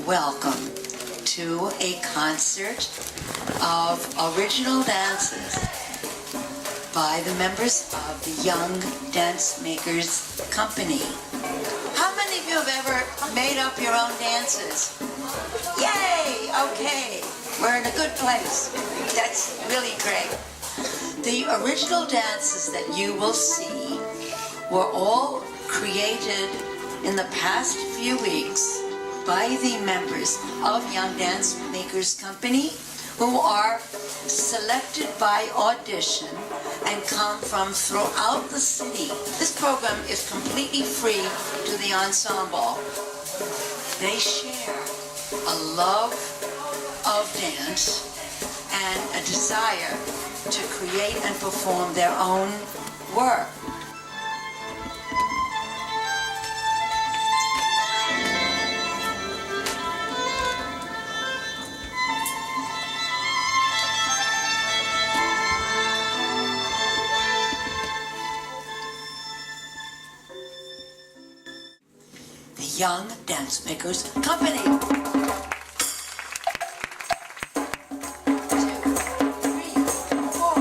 welcome to a concert of original dances by the members of the Young Dancemakers company. How many of you have ever made up your own dances? Yay! Okay, we're in a good place. That's really great. The original dances that you will see were all created in the past few weeks by the members of Young Dancemakers company, who are selected by audition and come from throughout the city. This program is completely free to the ensemble. They share a love of dance and a desire to create and perform their own work. The Young Dancemakers company. 2, 3, 4.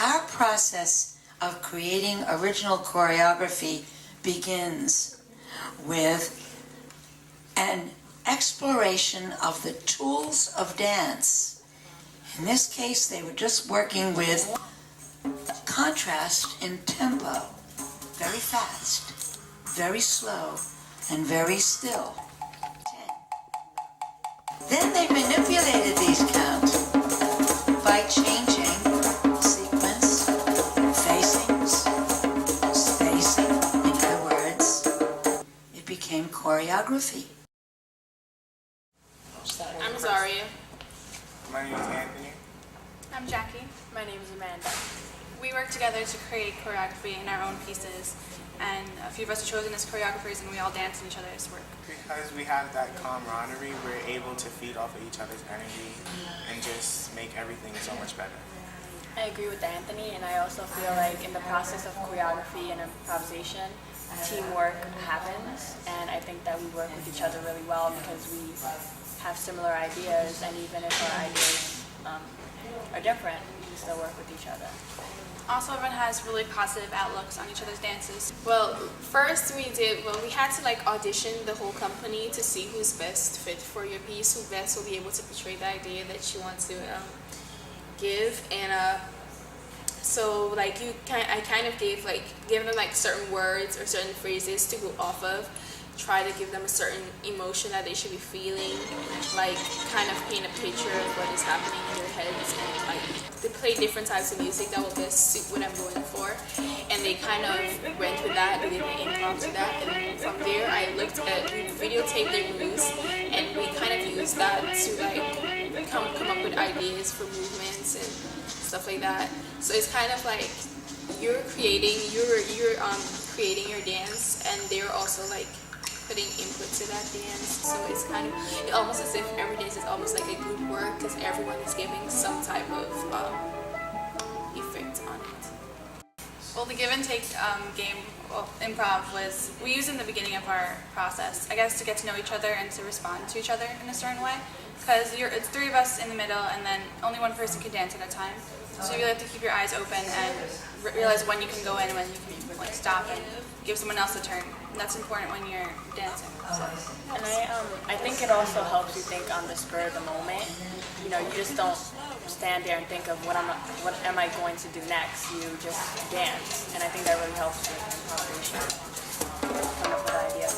Our process of creating original choreography begins with an exploration of the tools of dance. In this case, they were just working with contrast in tempo, very fast, very slow, and very still. 10. Then they manipulated these counts by changing sequence, facings, spacing, in other words. It became choreography. I'm Zaria. My name is Anthony. I'm Jackie. My name is Amanda. We work together to create choreography in our own pieces, and a few of us are chosen as choreographers, and we all dance in each other's work. Because we have that camaraderie, we're able to feed off of each other's energy and just make everything so much better. I agree with Anthony, and I also feel like in the process of choreography and improvisation, teamwork happens, and I think that we work with each other really well because we have similar ideas, and even if our ideas are different, we still work with each other. Also, everyone has really positive outlooks on each other's dances. Well, first we had to audition the whole company to see who's best fit for your piece, who best will be able to portray the idea that you want to give. And so I kind of gave them certain words or certain phrases to go off of, try to give them a certain emotion that they should be feeling, kind of paint a picture of what is happening in their heads, and they play different types of music that will best suit what I'm going for, and they kind of went with that, they did an improv to that, and then from there I videotaped their moves, and we kind of used that to come up with ideas for movements and stuff like that. So it's kind of like you're creating your dance, and they're also putting input to that dance. So it's almost as if every dance is almost like a group work because everyone is giving some type of effect on it. Well, the give and take game, improv, was we used in the beginning of our process, I guess, to get to know each other and to respond to each other in a certain way. Because it's 3 of us in the middle, and then only one person can dance at a time. So you really have to keep your eyes open and realize when you can go in and when you can stop and give someone else a turn. And that's important when you're dancing. So. And I think it also helps you think on the spur of the moment. You just don't stand there and think of what am I going to do next. You just dance, and I think that really helps with improvisation. Come up with ideas.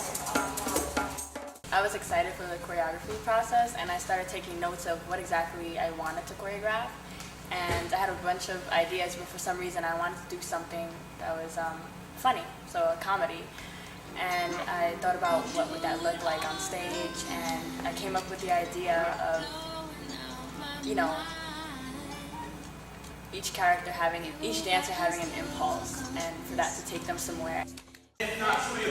I was excited for the choreography process, and I started taking notes of what exactly I wanted to choreograph. And I had a bunch of ideas, but for some reason I wanted to do something that was funny, so a comedy. And I thought about what would that look like on stage, and I came up with the idea of, each dancer having an impulse, and for that to take them somewhere.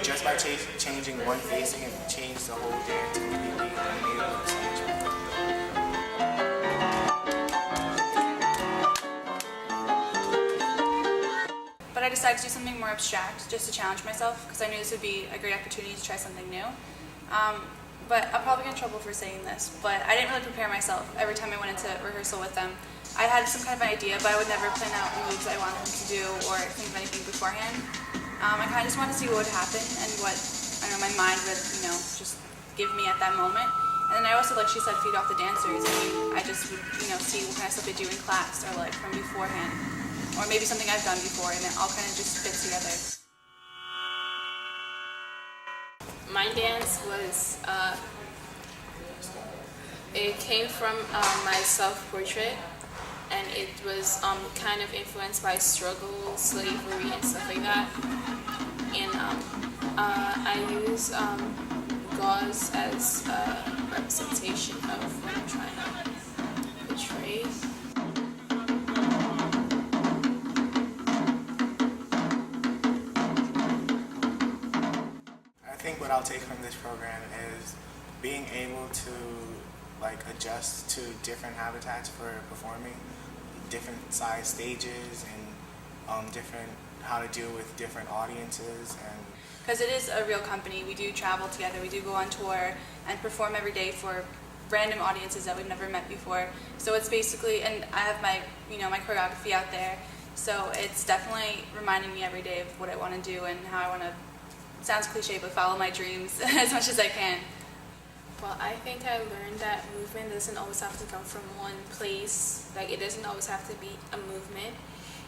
Just by changing one facing, it changed the whole dance completely and made it look so much better. decided to do something more abstract just to challenge myself because I knew this would be a great opportunity to try something new. But I'll probably get in trouble for saying this, but I didn't really prepare myself every time I went into rehearsal with them. I had some kind of idea, but I would never plan out moves I wanted them to do or think of anything beforehand. I kind of just wanted to see what would happen and what my mind would, just give me at that moment. And then I also, like she said, feed off the dancers. I just would, see what kind of stuff they do in class or like from beforehand, or maybe something I've done before, and it all kind of just fits together. My dance was, it came from my self-portrait, and it was kind of influenced by struggle, slavery, and stuff like that. And I use gauze as a representation of what I'm trying to portray. I think what I'll take from this program is being able to adjust to different habitats for performing, different size stages, and how to deal with different audiences. And because it is a real company, we do travel together, we do go on tour and perform every day for random audiences that we've never met before. So it's basically, and I have my my choreography out there, so it's definitely reminding me every day of what I want to do and how I want to, sounds cliche, but follow my dreams as much as I can. Well, I think I learned that movement doesn't always have to come from one place. Like, it doesn't always have to be a movement.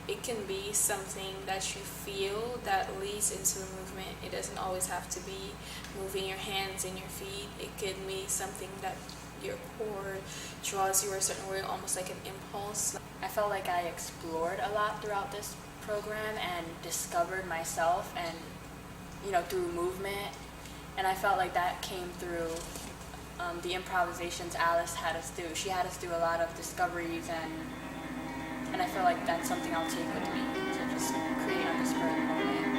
It can be something that you feel that leads into a movement. It doesn't always have to be moving your hands and your feet. It could be something that your core draws you a certain way, almost like an impulse. I felt like I explored a lot throughout this program and discovered myself and, through movement. And I felt like that came through the improvisations Alice had us do. She had us do a lot of discoveries, and I feel like that's something I'll take with me to just create on the spur of the moment.